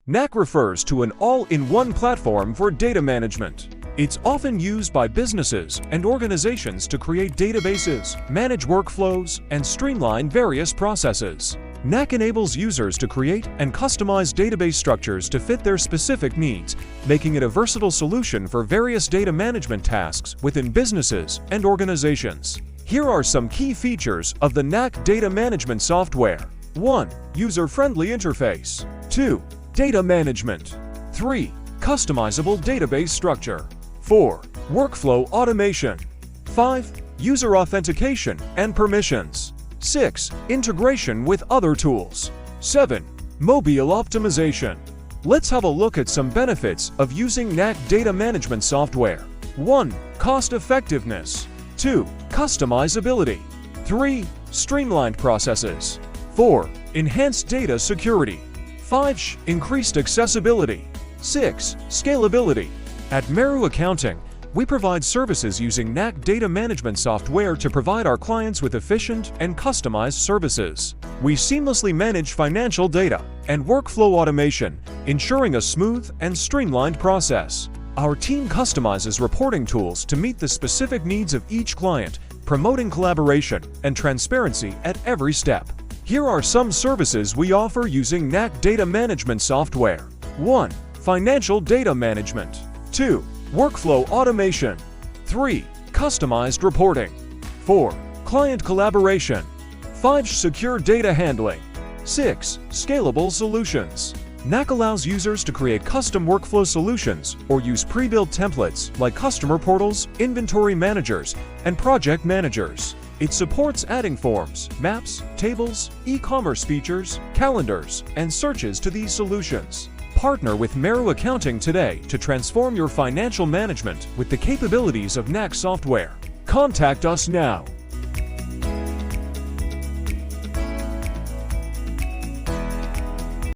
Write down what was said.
Knack refers to an all-in-one platform for data management. It's often used by businesses and organizations to create databases, manage workflows, and streamline various processes. Knack enables users to create and customize database structures to fit their specific needs, making it a versatile solution for various data management tasks within businesses and organizations. Here are some key features of the Knack data management software. 1. User-friendly interface. 2. Data management. 3. Customizable database structure. 4. Workflow automation. 5. User authentication and permissions. 6. Integration with other tools. 7. Mobile optimization. Let's have a look at some benefits of using Knack data management software. 1. Cost effectiveness. 2. Customizability. 3. Streamlined processes. 4. Enhanced data security. 5. Increased accessibility. 6. Scalability. At Meru Accounting, we provide services using Knack data management software to provide our clients with efficient and customized services. We seamlessly manage financial data and workflow automation, ensuring a smooth and streamlined process. Our team customizes reporting tools to meet the specific needs of each client, promoting collaboration and transparency at every step. Here are some services we offer using Knack data management software. 1. Financial data management. 2. Workflow automation. 3. Customized reporting. 4. Client collaboration. 5. Secure data handling. 6. Scalable solutions. Knack allows users to create custom workflow solutions or use pre-built templates like customer portals, inventory managers, and project managers. It supports adding forms, maps, tables, e-commerce features, calendars, and searches to these solutions. Partner with Meru Accounting today to transform your financial management with the capabilities of Knack software. Contact us now.